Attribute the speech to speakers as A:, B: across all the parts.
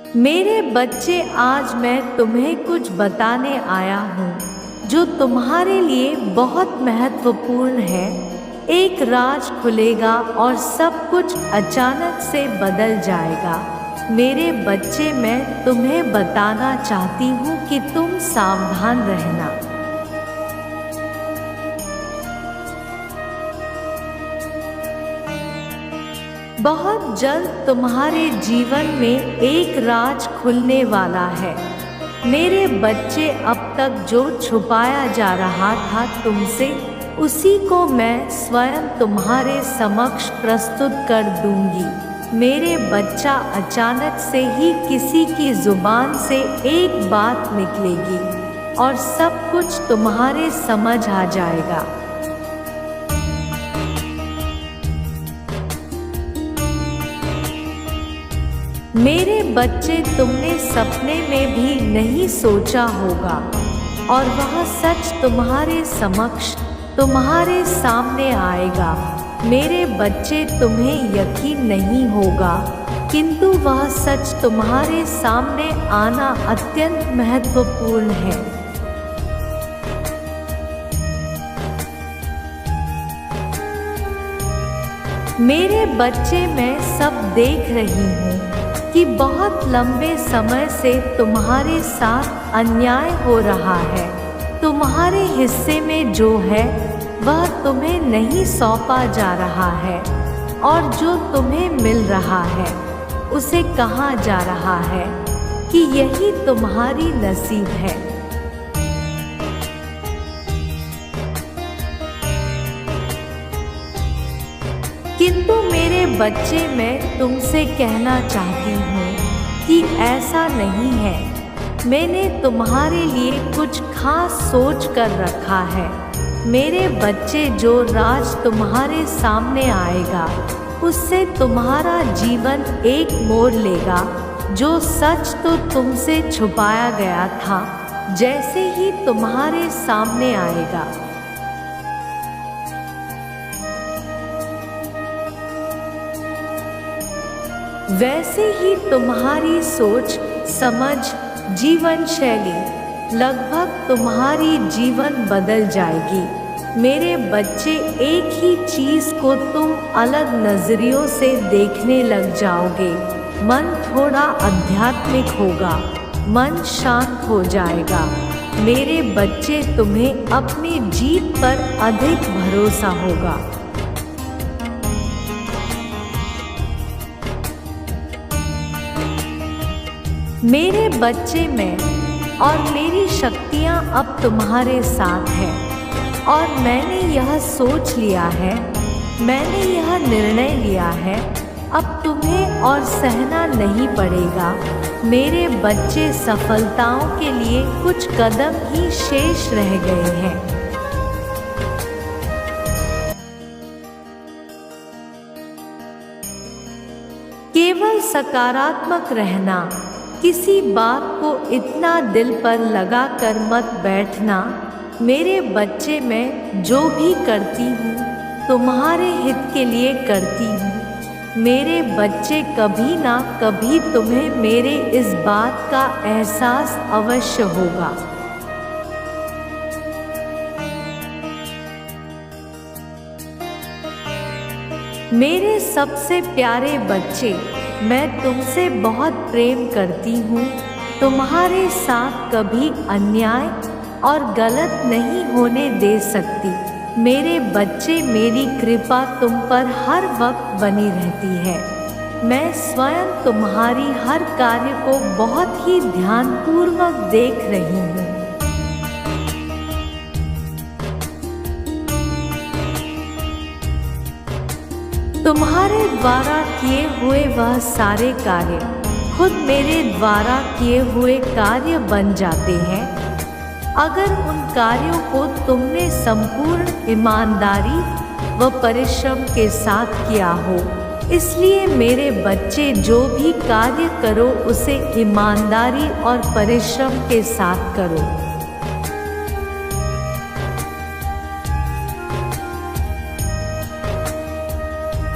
A: मेरे बच्चे, आज मैं तुम्हें कुछ बताने आया हूँ जो तुम्हारे लिए बहुत महत्वपूर्ण है। एक राज खुलेगा और सब कुछ अचानक से बदल जाएगा। मेरे बच्चे, मैं तुम्हें बताना चाहती हूँ कि तुम सावधान रहना। बहुत जल्द तुम्हारे जीवन में एक राज खुलने वाला है। मेरे बच्चे, अब तक जो छुपाया जा रहा था तुमसे, उसी को मैं स्वयं तुम्हारे समक्ष प्रस्तुत कर दूंगी। मेरे बच्चा, अचानक से ही किसी की जुबान से एक बात निकलेगी और सब कुछ तुम्हारे समझ आ जाएगा। मेरे बच्चे, तुमने सपने में भी नहीं सोचा होगा और वह सच तुम्हारे समक्ष, तुम्हारे सामने आएगा। मेरे बच्चे, तुम्हें यकीन नहीं होगा, किंतु वह सच तुम्हारे सामने आना अत्यंत महत्वपूर्ण है। मेरे बच्चे, मैं सब देख रही हूँ कि बहुत लंबे समय से तुम्हारे साथ अन्याय हो रहा है। तुम्हारे हिस्से में जो है वह तुम्हें नहीं सौंपा जा रहा है और जो तुम्हें मिल रहा है उसे कहा जा रहा है कि यही तुम्हारी नसीब है। किंतु मेरे बच्चे, मैं तुमसे कहना चाहती हूँ कि ऐसा नहीं है। मैंने तुम्हारे लिए कुछ खास सोच कर रखा है। मेरे बच्चे, जो राज तुम्हारे सामने आएगा उससे तुम्हारा जीवन एक मोड़ लेगा। जो सच तो तुमसे छुपाया गया था, जैसे ही तुम्हारे सामने आएगा, वैसे ही तुम्हारी सोच, समझ, जीवन शैली, लगभग तुम्हारी जीवन बदल जाएगी। मेरे बच्चे, एक ही चीज़ को तुम अलग नज़रियों से देखने लग जाओगे। मन थोड़ा आध्यात्मिक होगा, मन शांत हो जाएगा। मेरे बच्चे, तुम्हें अपनी जीत पर अधिक भरोसा होगा। मेरे बच्चे, मैं और मेरी शक्तियाँ अब तुम्हारे साथ हैं और मैंने यह सोच लिया है, मैंने यह निर्णय लिया है, अब तुम्हें और सहना नहीं पड़ेगा। मेरे बच्चे, सफलताओं के लिए कुछ कदम ही शेष रह गए हैं। केवल सकारात्मक रहना, किसी बात को इतना दिल पर लगा कर मत बैठना। मेरे बच्चे, मैं जो भी करती हूँ तुम्हारे हित के लिए करती हूँ। मेरे बच्चे, कभी ना कभी तुम्हें मेरे इस बात का एहसास अवश्य होगा। मेरे सबसे प्यारे बच्चे, मैं तुमसे बहुत प्रेम करती हूँ। तुम्हारे साथ कभी अन्याय और गलत नहीं होने दे सकती। मेरे बच्चे, मेरी कृपा तुम पर हर वक्त बनी रहती है। मैं स्वयं तुम्हारी हर कार्य को बहुत ही ध्यानपूर्वक देख रही हूँ। तुम्हारे द्वारा किए हुए वह सारे कार्य खुद मेरे द्वारा किए हुए कार्य बन जाते हैं, अगर उन कार्यों को तुमने संपूर्ण ईमानदारी व परिश्रम के साथ किया हो। इसलिए मेरे बच्चे, जो भी कार्य करो उसे ईमानदारी और परिश्रम के साथ करो।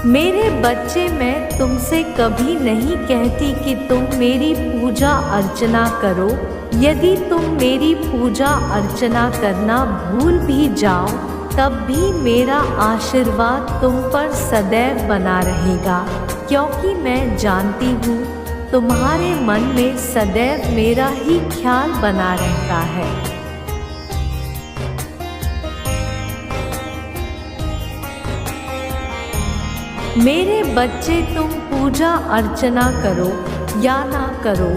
A: मेरे बच्चे, मैं तुमसे कभी नहीं कहती कि तुम मेरी पूजा अर्चना करो। यदि तुम मेरी पूजा अर्चना करना भूल भी जाओ, तब भी मेरा आशीर्वाद तुम पर सदैव बना रहेगा, क्योंकि मैं जानती हूँ तुम्हारे मन में सदैव मेरा ही ख्याल बना रहता है। मेरे बच्चे, तुम पूजा अर्चना करो या ना करो,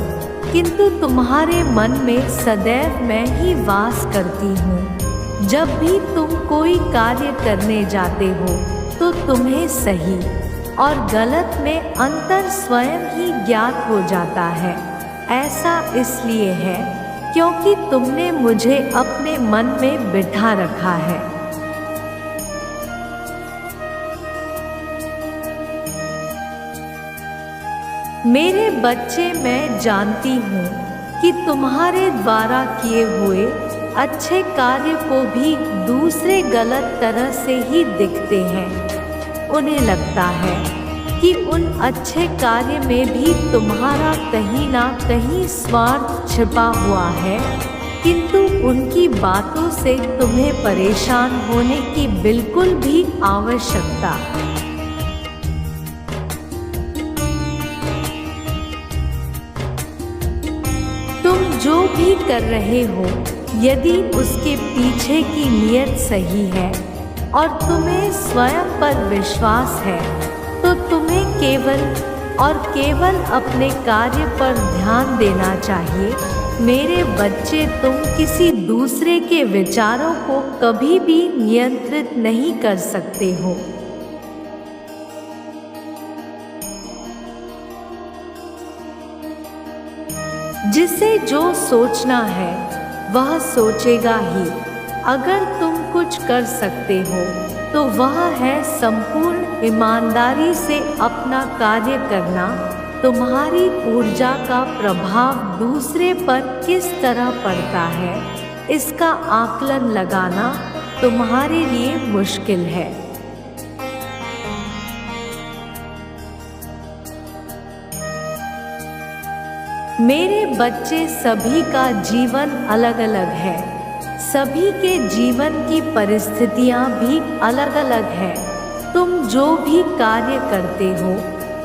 A: किंतु तुम्हारे मन में सदैव मैं ही वास करती हूँ। जब भी तुम कोई कार्य करने जाते हो तो तुम्हें सही और गलत में अंतर स्वयं ही ज्ञात हो जाता है। ऐसा इसलिए है क्योंकि तुमने मुझे अपने मन में बिठा रखा है। मेरे बच्चे, मैं जानती हूँ कि तुम्हारे द्वारा किए हुए अच्छे कार्य को भी दूसरे गलत तरह से ही दिखते हैं। उन्हें लगता है कि उन अच्छे कार्य में भी तुम्हारा कहीं ना कहीं स्वार्थ छिपा हुआ है, किंतु उनकी बातों से तुम्हें परेशान होने की बिल्कुल भी आवश्यकता। तुम जो भी कर रहे हो, यदि उसके पीछे की नीयत सही है और तुम्हें स्वयं पर विश्वास है, तो तुम्हें केवल और केवल अपने कार्य पर ध्यान देना चाहिए। मेरे बच्चे, तुम किसी दूसरे के विचारों को कभी भी नियंत्रित नहीं कर सकते हो। जिसे जो सोचना है वह सोचेगा ही। अगर तुम कुछ कर सकते हो तो वह है संपूर्ण ईमानदारी से अपना कार्य करना। तुम्हारी ऊर्जा का प्रभाव दूसरे पर किस तरह पड़ता है, इसका आकलन लगाना तुम्हारे लिए मुश्किल है। मेरे बच्चे, सभी का जीवन अलग अलग है। सभी के जीवन की परिस्थितियां भी अलग अलग है। तुम जो भी कार्य करते हो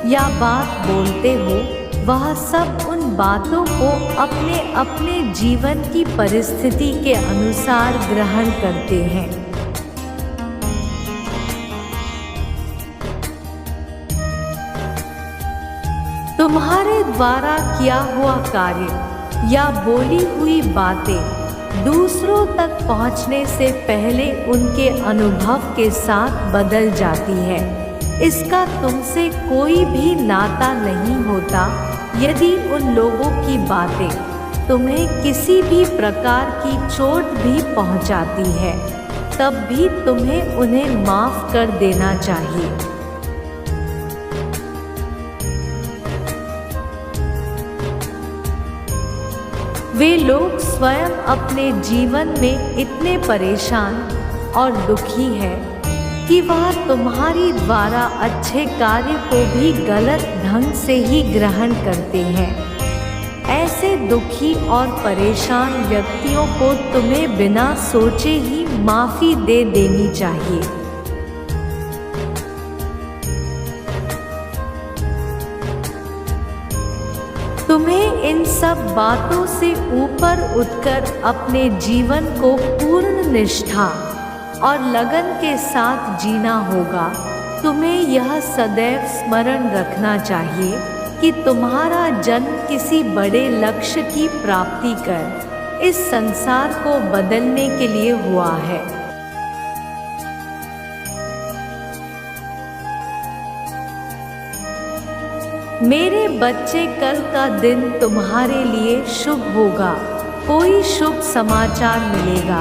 A: या बात बोलते हो, वह सब उन बातों को अपने अपने जीवन की परिस्थिति के अनुसार ग्रहण करते हैं। तुम्हारे द्वारा किया हुआ कार्य या बोली हुई बातें दूसरों तक पहुंचने से पहले उनके अनुभव के साथ बदल जाती है। इसका तुमसे कोई भी नाता नहीं होता। यदि उन लोगों की बातें तुम्हें किसी भी प्रकार की चोट भी पहुंचाती है, तब भी तुम्हें उन्हें माफ कर देना चाहिए। वे लोग स्वयं अपने जीवन में इतने परेशान और दुखी हैं कि वह तुम्हारी द्वारा अच्छे कार्य को भी गलत ढंग से ही ग्रहण करते हैं। ऐसे दुखी और परेशान व्यक्तियों को तुम्हें बिना सोचे ही माफ़ी दे देनी चाहिए। तुम्हें इन सब बातों से ऊपर उठकर अपने जीवन को पूर्ण निष्ठा और लगन के साथ जीना होगा। तुम्हें यह सदैव स्मरण रखना चाहिए कि तुम्हारा जन्म किसी बड़े लक्ष्य की प्राप्ति कर इस संसार को बदलने के लिए हुआ है। मेरे बच्चे, कल का दिन तुम्हारे लिए शुभ होगा। कोई शुभ समाचार मिलेगा।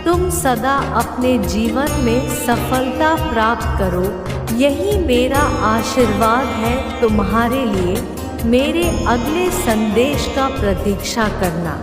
A: तुम सदा अपने जीवन में सफलता प्राप्त करो, यही मेरा आशीर्वाद है तुम्हारे लिए। मेरे अगले संदेश का प्रतीक्षा करना।